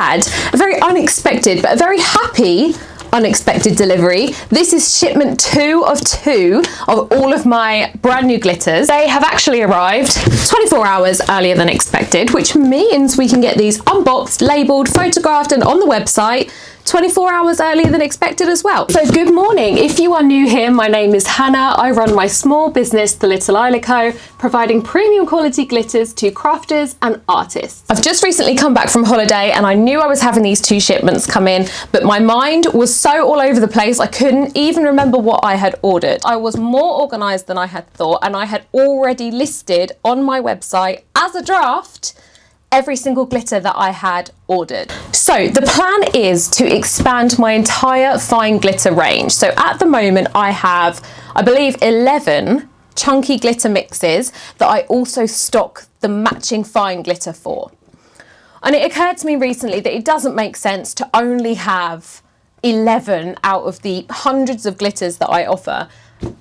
had a very unexpected, but a very happy unexpected delivery. This is shipment 2 of 2 of all of my brand new glitters. They have actually arrived 24 hours earlier than expected, which means we can get these unboxed, labeled, photographed, and on the website 24 hours earlier than expected as well. So good morning. If you are new here, my name is Hannah. I run my small business, the Little Isla Co, providing premium quality glitters to crafters and artists. I've just recently come back from holiday and I knew I was having these 2 shipments come in, but my mind was so all over the place I couldn't even remember what I had ordered. I was more organised than I had thought, and I had already listed on my website as a draft every single glitter that I had ordered. So the plan is to expand my entire fine glitter range. So at the moment I have, I believe, 11 chunky glitter mixes that I also stock the matching fine glitter for. And it occurred to me recently that it doesn't make sense to only have 11 out of the hundreds of glitters that I offer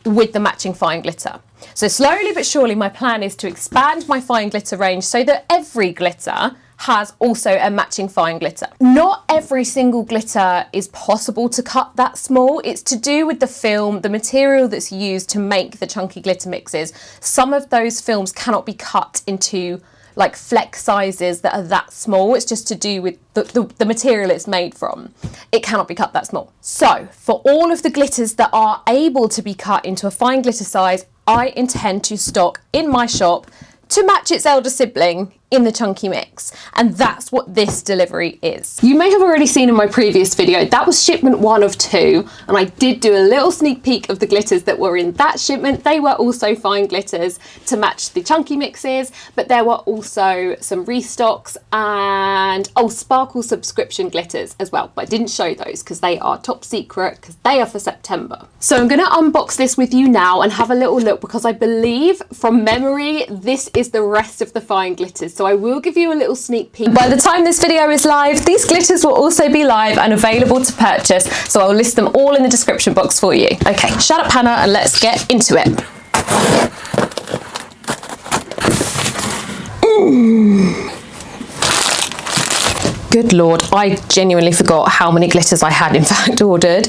with the matching fine glitter. So slowly but surely my plan is to expand my fine glitter range so that every glitter has also a matching fine glitter. Not every single glitter is possible to cut that small. It's to do with the film, the material that's used to make the chunky glitter mixes. Some of those films cannot be cut into like flex sizes that are that small. It's just to do with the material it's made from. It cannot be cut that small. So for all of the glitters that are able to be cut into a fine glitter size, I intend to stock in my shop to match its elder sibling in the chunky mix. And that's what this delivery is. You may have already seen in my previous video, that was shipment 1 of 2. And I did do a little sneak peek of the glitters that were in that shipment. They were also fine glitters to match the chunky mixes, but there were also some restocks and, sparkle subscription glitters as well. But I didn't show those because they are top secret, because they are for September. So I'm gonna unbox this with you now and have a little look, because I believe from memory, this is the rest of the fine glitters. So I will give you a little sneak peek. By the time this video is live, these glitters will also be live and available to purchase, so I'll list them all in the description box for you. Okay, shut up Hannah and let's get into it. Good Lord, I genuinely forgot how many glitters I had in fact ordered.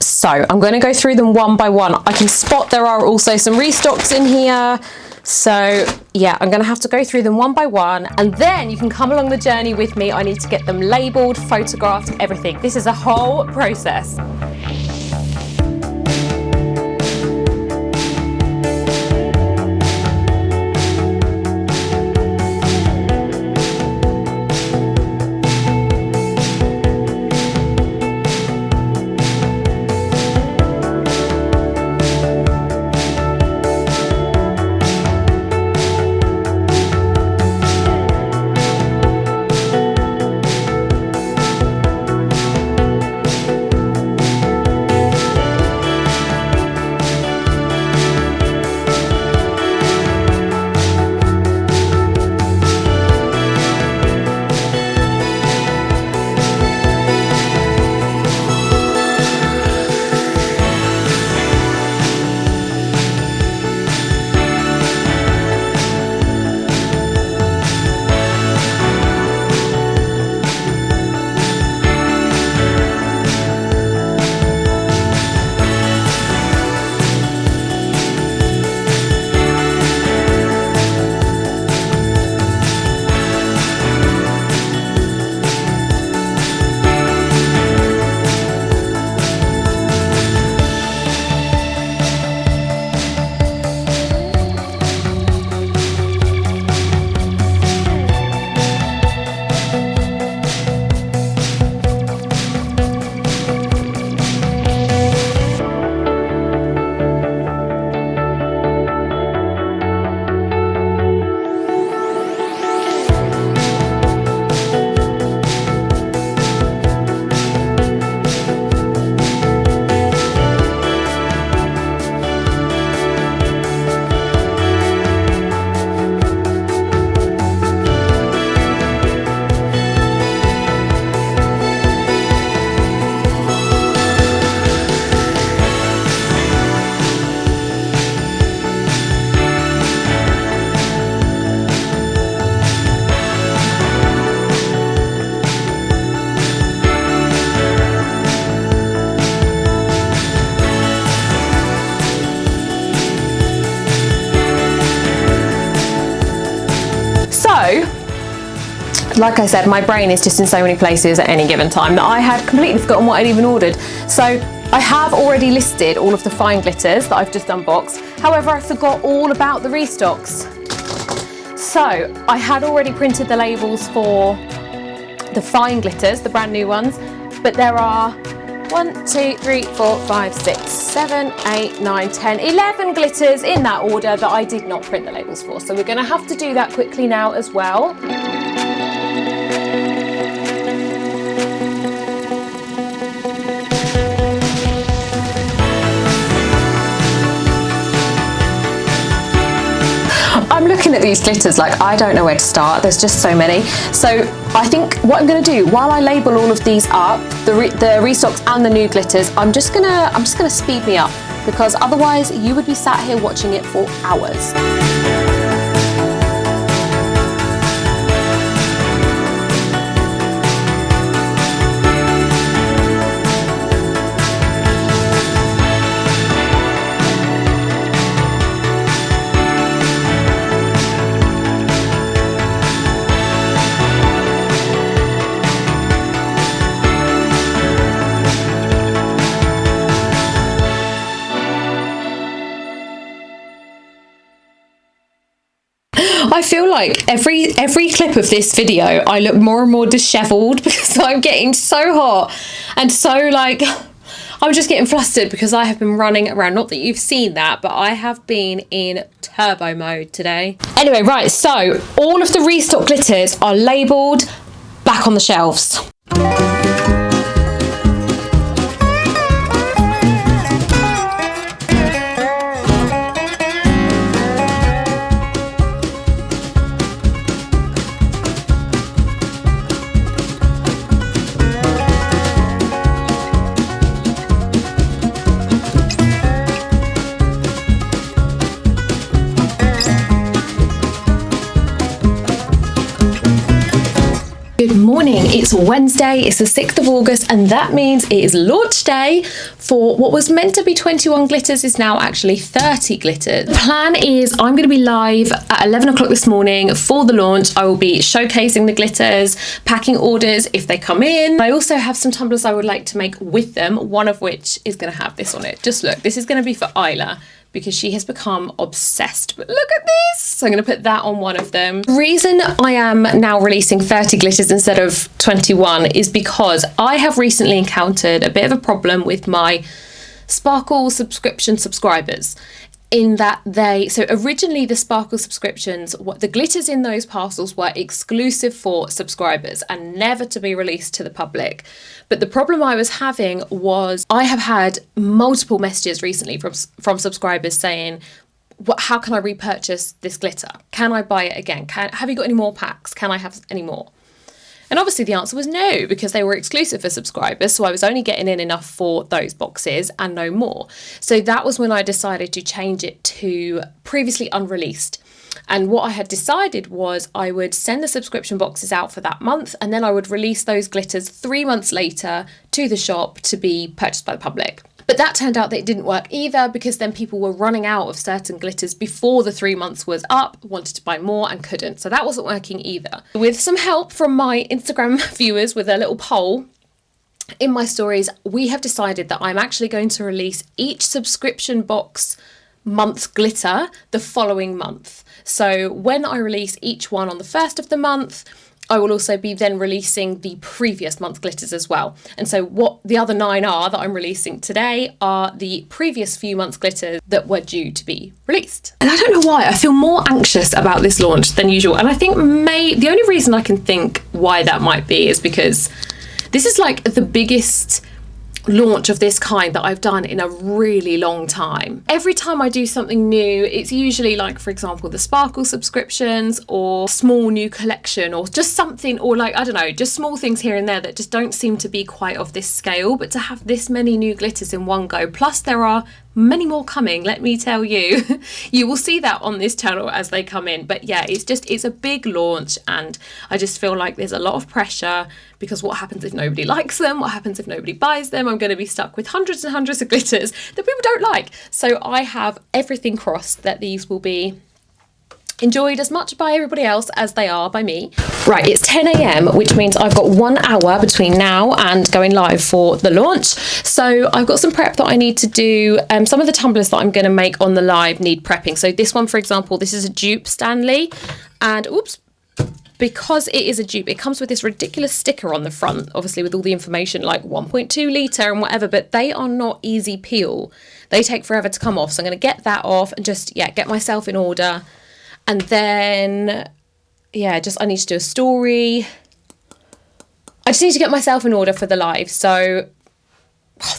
So I'm going to go through them one by one. I can spot there are also some restocks in here. So yeah, I'm going to have to go through them one by one, and then you can come along the journey with me. I need to get them labelled, photographed, everything. This is a whole process. like I said, my brain is just in so many places at any given time that I had completely forgotten what I'd even ordered. So I have already listed all of the fine glitters that I've just unboxed. However, I forgot all about the restocks. So I had already printed the labels for the fine glitters, the brand new ones, but there are 1, 2, 3, 4, 5, 6, 7, 8, 9, 10, 11 glitters in that order that I did not print the labels for. So we're going to have to do that quickly now as well. I'm looking at these glitters like I don't know where to start. There's just so many. So I think what I'm going to do while I label all of these up, the restocks and the new glitters, I'm just gonna speed me up, because otherwise you would be sat here watching it for hours. I feel like every clip of this video I look more and more disheveled because I'm getting so hot and so like I'm just getting flustered because I have been running around. Not that you've seen that, but I have been in turbo mode today. Anyway, right, so all of the restock glitters are labelled, back on the shelves. Good morning, it's Wednesday, it's the 6th of August, and that means it is launch day for what was meant to be 21 glitters is now actually 30 glitters. The plan is I'm going to be live at 11 o'clock this morning for the launch. I will be showcasing the glitters, packing orders if they come in. I also have some tumblers I would like to make with them, one of which is going to have this on it. Just look, this is going to be for Isla, because she has become obsessed. But look at this! So I'm going to put that on one of them. The reason I am now releasing 30 glitters instead of 21 is because I have recently encountered a bit of a problem with my Sparkle subscription subscribers. In that so originally the Sparkle subscriptions, the glitters in those parcels were exclusive for subscribers and never to be released to the public. But the problem I was having was I have had multiple messages recently from subscribers saying, how can I repurchase this glitter? Can I buy it again? Have you got any more packs? Can I have any more? And obviously the answer was no, because they were exclusive for subscribers. So I was only getting in enough for those boxes and no more. So that was when I decided to change it to previously unreleased. And what I had decided was I would send the subscription boxes out for that month, and then I would release those glitters 3 months later to the shop to be purchased by the public. But that turned out that it didn't work either, because then people were running out of certain glitters before the 3 months was up, wanted to buy more and couldn't. So that wasn't working either. With some help from my Instagram viewers with a little poll in my stories, we have decided that I'm actually going to release each subscription box month glitter the following month. So when I release each one on the 1st of the month, I will also be then releasing the previous month glitters as well. And so what the other 9 are that I'm releasing today are the previous few months glitters that were due to be released. And I don't know why, I feel more anxious about this launch than usual. And I think the only reason I can think why that might be is because this is like the biggest launch of this kind that I've done in a really long time. Every time I do something new, it's usually like, for example, the Sparkle subscriptions or small new collection or just something, or like, I don't know, just small things here and there that just don't seem to be quite of this scale. But to have this many new glitters in one go, plus there are many more coming, let me tell you. You will see that on this channel as they come in. But yeah, it's a big launch, and I just feel like there's a lot of pressure, because what happens if nobody likes them? What happens if nobody buys them? I'm going to be stuck with hundreds and hundreds of glitters that people don't like. So I have everything crossed that these will be enjoyed as much by everybody else as they are by me. Right, it's 10 a.m, which means I've got 1 hour between now and going live for the launch. So I've got some prep that I need to do. Some of the tumblers that I'm going to make on the live need prepping. So this one, for example, this is a dupe Stanley, and oops, because it is a dupe, it comes with this ridiculous sticker on the front, obviously with all the information like 1.2 litre and whatever, but they are not easy peel. They take forever to come off. So I'm going to get that off and just, yeah, get myself in order. And then, yeah, I need to do a story. I just need to get myself in order for the live. So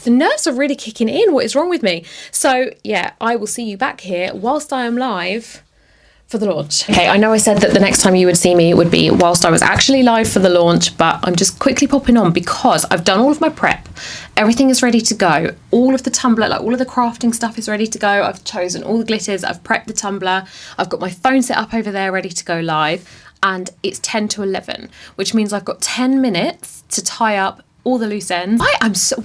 the nerves are really kicking in. What is wrong with me? So yeah, I will see you back here whilst I am live for the launch. Okay, I know I said that the next time you would see me would be whilst I was actually live for the launch, but I'm just quickly popping on because I've done all of my prep. Everything is ready to go. All of the tumbler, like all of the crafting stuff is ready to go. I've chosen all the glitters, I've prepped the tumbler, I've got my phone set up over there ready to go live, and it's 10 to 11, which means I've got 10 minutes to tie up all the loose ends.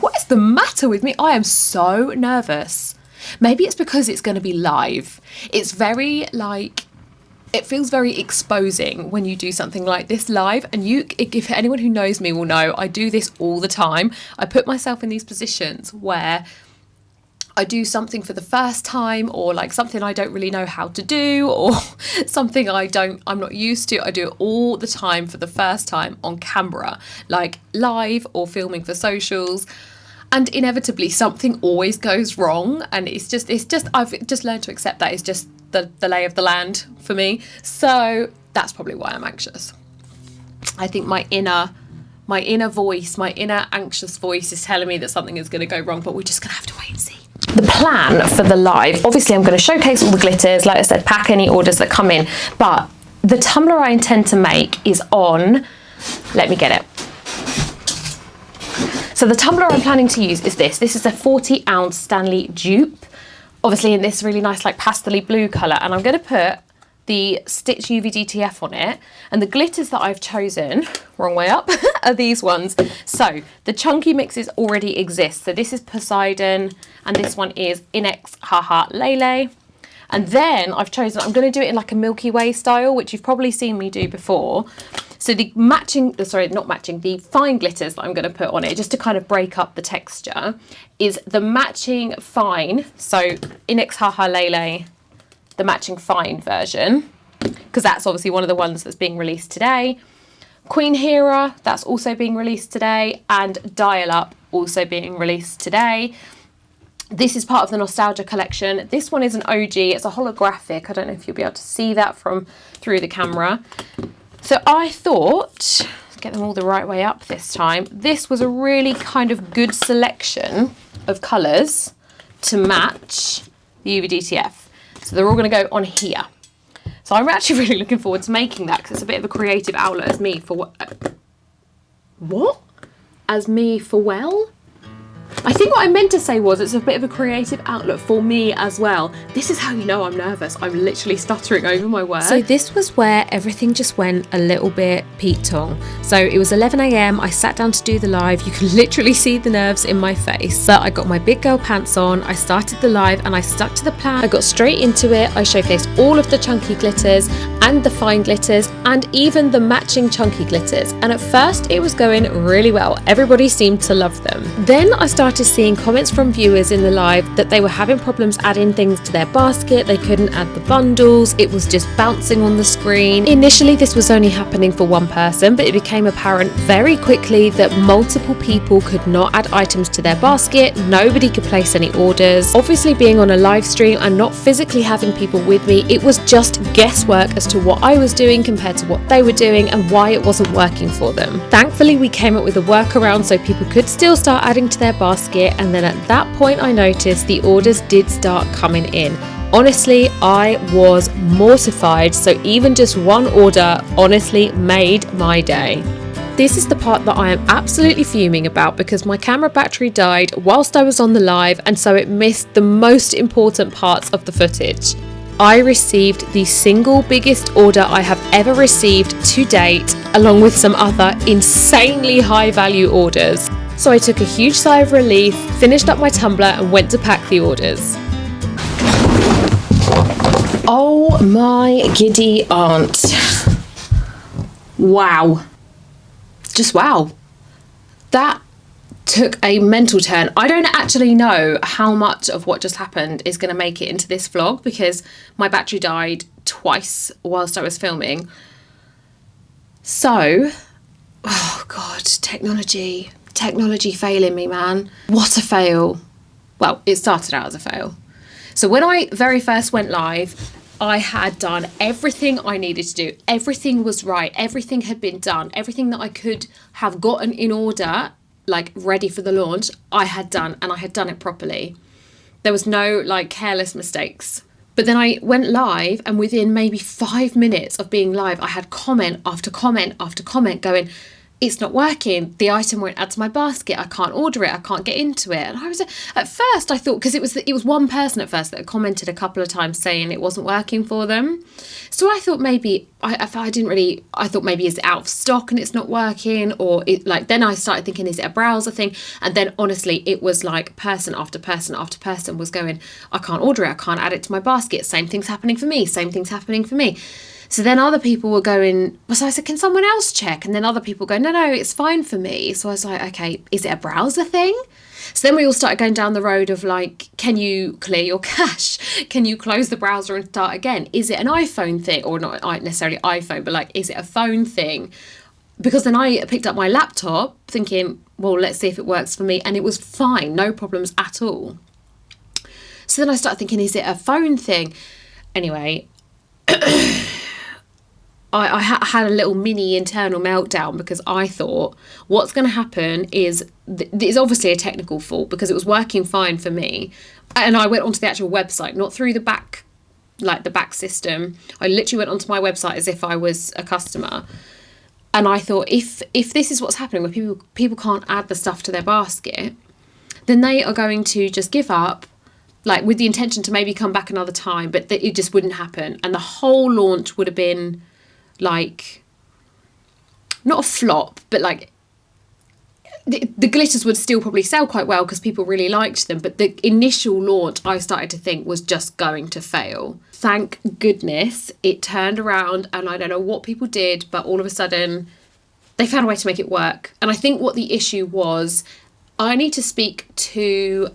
What is the matter with me? I am so nervous. Maybe it's because it's going to be live. It's very it feels very exposing when you do something like this live, and if anyone who knows me will know, I do this all the time. I put myself in these positions where I do something for the first time, or like something I don't really know how to do, or something I'm not used to. I do it all the time for the first time on camera, like live or filming for socials. And inevitably something always goes wrong, and I've just learned to accept that. It's just the lay of the land for me. So that's probably why I'm anxious. I think my inner voice, my inner anxious voice is telling me that something is going to go wrong, but we're just going to have to wait and see. The plan for the live, obviously I'm going to showcase all the glitters, like I said, pack any orders that come in, but the tumbler I intend to make is on, let me get it. So the tumbler I'm planning to use is this. This is a 40-ounce Stanley dupe, obviously in this really nice like pastel-y blue colour, and I'm going to put the Stitch UV DTF on it, and the glitters that I've chosen, wrong way up, are these ones. So the chunky mixes already exist. So this is Poseidon, and this one is Eeek Haha Lele. And then I'm going to do it in like a Milky Way style, which you've probably seen me do before. So the the fine glitters that I'm going to put on it, just to kind of break up the texture, is the matching fine. So Eeek Haha Lele, the matching fine version, because that's obviously one of the ones that's being released today. Queen Hera, that's also being released today, and Dial Up, also being released today. This is part of the Nostalgia collection. This one is an OG, it's a holographic. I don't know if you'll be able to see that through the camera. So I thought, let's get them all the right way up this time. This was a really kind of good selection of colours to match the UV DTF. So they're all going to go on here. So I'm actually really looking forward to making that, because it's a bit of a creative outlet as me for what? As me for well? I think what I meant to say was it's a bit of a creative outlet for me as well. This is how you know I'm nervous. I'm literally stuttering over my words. So this was where everything just went a little bit Pete-tong. So it was 11 a.m. I sat down to do the live. You can literally see the nerves in my face. So I got my big girl pants on. I started the live and I stuck to the plan. I got straight into it. I showcased all of the chunky glitters and the fine glitters and even the matching chunky glitters. And at first it was going really well. Everybody seemed to love them. Then I started seeing comments from viewers in the live that they were having problems adding things to their basket. They couldn't add the bundles. It was just bouncing on the screen. Initially this was only happening for one person, but it became apparent very quickly that multiple people could not add items to their basket. Nobody could place any orders. Obviously, being on a live stream and not physically having people with me, it was just guesswork as to what I was doing compared to what they were doing and why it wasn't working for them. Thankfully we came up with a workaround so people could still start adding to their basket, and then at that point I noticed the orders did start coming in. Honestly, I was mortified, so even just one order honestly made my day. This is the part that I am absolutely fuming about, because my camera battery died whilst I was on the live, and so it missed the most important parts of the footage. I received the single biggest order I have ever received to date, along with some other insanely high value orders. So I took a huge sigh of relief, finished up my tumbler and went to pack the orders. Oh my giddy aunt. Wow. Just wow. That took a mental turn. I don't actually know how much of what just happened is going to make it into this vlog because my battery died twice whilst I was filming. So, oh God, technology failing me, man. What a fail. Well, it started out as a fail. So when I very first went live, I had done everything I needed to do. Everything was right. Everything had been done. Everything that I could have gotten in order, like ready for the launch, I had done, and I had done it properly. There was no like careless mistakes. But then I went live, and within maybe 5 minutes of being live, I had comment after comment after comment going, it's not working. The item won't add to my basket. I can't order it. I can't get into it. And I was, at first I thought, because it was one person at first that had commented a couple of times saying it wasn't working for them. So I thought maybe, I thought maybe is it out of stock and it's not working, or then I started thinking, is it a browser thing? And then honestly, it was like person after person after person was going, I can't order it. I can't add it to my basket. Same thing's happening for me. Same thing's happening for me. So then other people were going, so I said, can someone else check? And then other people go, no, it's fine for me. So I was like, okay, is it a browser thing? So then we all started going down the road of like, can you clear your cache? Can you close the browser and start again? Is it an iPhone thing? Or not necessarily iPhone, but like, is it a phone thing? Because then I picked up my laptop thinking, well, let's see if it works for me. And it was fine, no problems at all. So then I started thinking, is it a phone thing? Anyway, I had a little mini internal meltdown because I thought what's going to happen is it's obviously a technical fault because it was working fine for me. And I went onto the actual website, not through the back, like the back system. I literally went onto my website as if I was a customer. And I thought if this is what's happening, where people can't add the stuff to their basket, then they are going to just give up, like with the intention to maybe come back another time, but it just wouldn't happen. And the whole launch would have been like, not a flop, but like the glitters would still probably sell quite well because people really liked them. But the initial launch, I started to think, was just going to fail. Thank goodness it turned around, and I don't know what people did, but all of a sudden they found a way to make it work. And I think what the issue was, I need to speak to,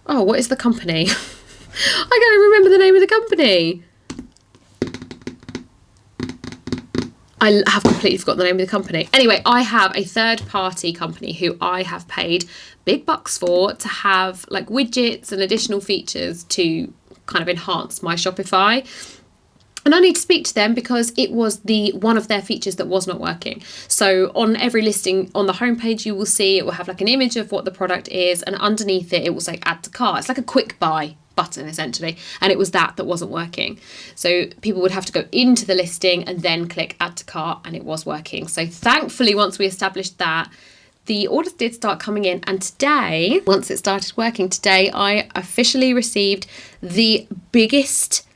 what is the company? I can't remember the name of the company. I have completely forgotten the name of the company. Anyway, I have a third-party company who I have paid big bucks for to have like widgets and additional features to kind of enhance my Shopify. And I need to speak to them because it was one of their features that was not working. So on every listing on the homepage, you will see it will have like an image of what the product is, and underneath it, it will say add to cart. It's like a quick buy button essentially, and it was that wasn't working. So people would have to go into the listing and then click add to cart, and it was working. So thankfully, once we established that, the orders did start coming in, and today, once it started working today, I officially received the biggest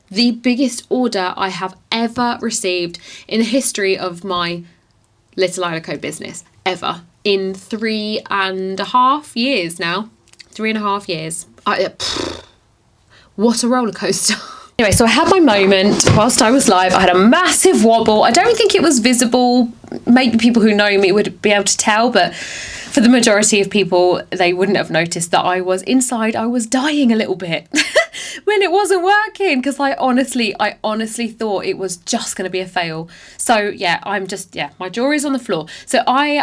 order I have ever received in the history of my Little Isla Co business, ever, in 3.5 years now. 3.5 years. What a roller coaster. Anyway, so I had my moment whilst I was live. I had a massive wobble. I don't think it was visible. Maybe people who know me would be able to tell, but for the majority of people, they wouldn't have noticed that I was inside. I was dying a little bit when it wasn't working, because I honestly thought it was just going to be a fail. So yeah, my jaw is on the floor. So I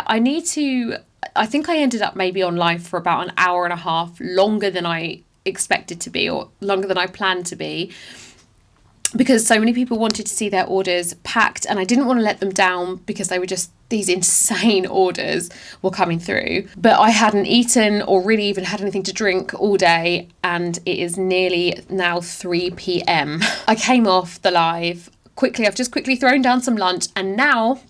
think I ended up maybe on live for about an hour and a half, longer than I expected to be, or longer than I planned to be, because so many people wanted to see their orders packed, and I didn't want to let them down because they were just, these insane orders were coming through. But I hadn't eaten or really even had anything to drink all day, and it is nearly now 3 p.m. I came off the live quickly. I've just quickly thrown down some lunch, and now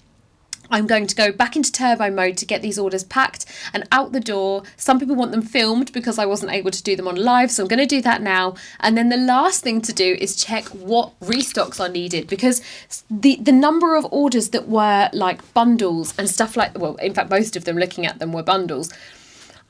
I'm going to go back into turbo mode to get these orders packed and out the door. Some people want them filmed because I wasn't able to do them on live, so I'm going to do that now. And then the last thing to do is check what restocks are needed, because the number of orders that were like bundles and stuff like, well, in fact, most of them, looking at them, were bundles.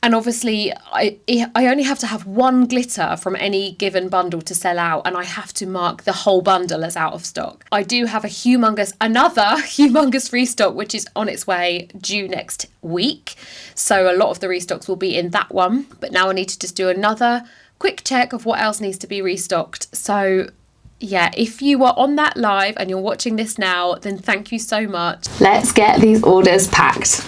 And obviously I only have to have one glitter from any given bundle to sell out, and I have to mark the whole bundle as out of stock. I do have another humongous restock, which is on its way, due next week. So a lot of the restocks will be in that one, but now I need to just do another quick check of what else needs to be restocked. So yeah, if you are on that live and you're watching this now, then thank you so much. Let's get these orders packed.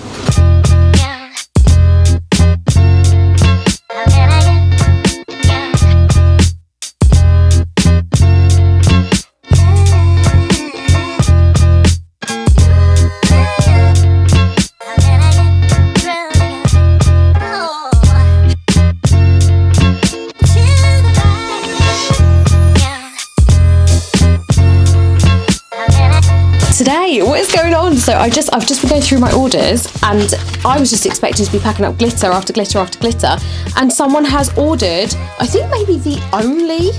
Today, what is going on? So I've just been going through my orders, and I was just expecting to be packing up glitter after glitter after glitter, and someone has ordered, I think maybe the only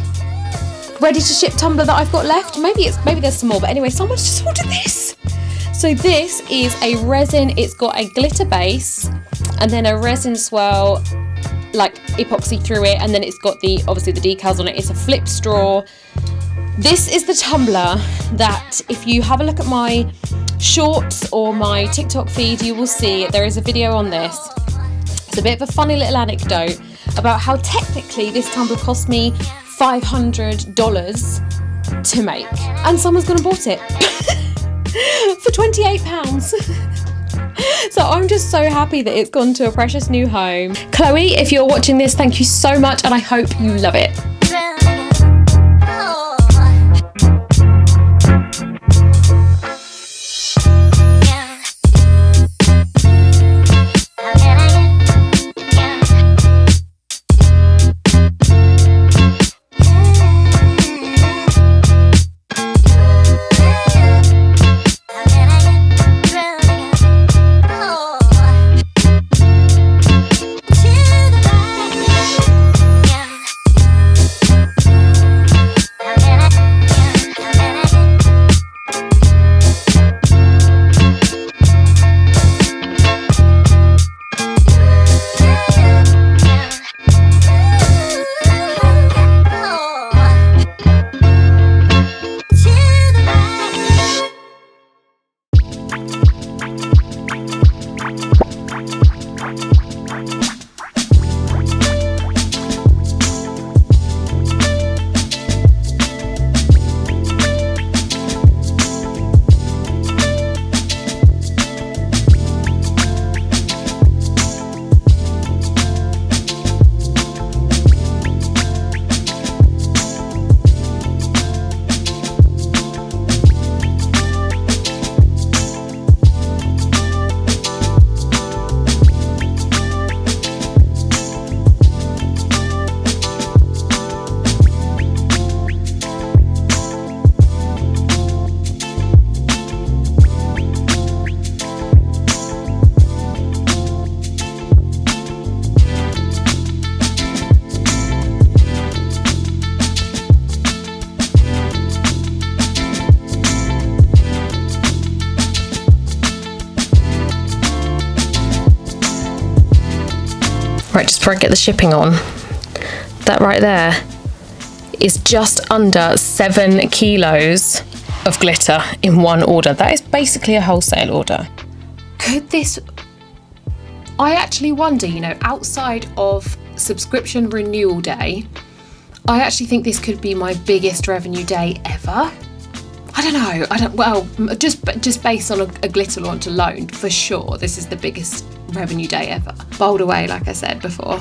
ready to ship tumbler that I've got left. Maybe there's some more, but anyway, someone's just ordered this. So this is a resin. It's got a glitter base and then a resin swirl, like epoxy through it, and then it's got obviously the decals on it. It's a flip straw. This is the tumbler that, if you have a look at my shorts or my TikTok feed, you will see there is a video on this. It's a bit of a funny little anecdote about how technically this tumbler cost me $500 to make, and someone's gone and bought it for £28. So I'm just so happy that it's gone to a precious new home. Chloe, if you're watching this, thank you so much, and I hope you love it. Right, just before I get the shipping on, that right there is just under 7 kilos of glitter in one order. That is basically a wholesale order. Could this... I actually wonder, you know, outside of subscription renewal day, I actually think this could be my biggest revenue day ever. I don't know. Well, just based on a glitter launch alone, for sure, this is the biggest revenue day ever. Bowled away, like I said before.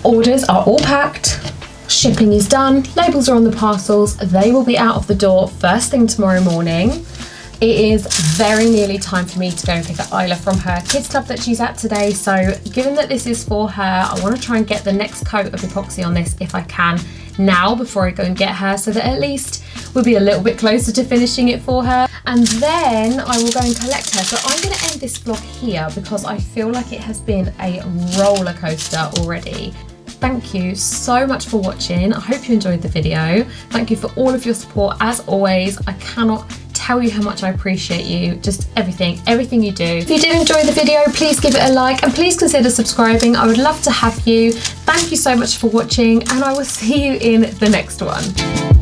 Orders are all packed, shipping is done, labels are on the parcels, they will be out of the door first thing tomorrow morning. It is very nearly time for me to go and pick up Isla from her kids club that she's at today. So given that this is for her, I want to try and get the next coat of epoxy on this if I can now before I go and get her, so that at least we'll be a little bit closer to finishing it for her. And then I will go and collect her. So I'm going to end this vlog here because I feel like it has been a roller coaster already. Thank you so much for watching. I hope you enjoyed the video. Thank you for all of your support as always. I cannot tell you how much I appreciate you, just everything you do. If you did enjoy the video, please give it a like and please consider subscribing. I would love to have you. Thank you so much for watching and I will see you in the next one.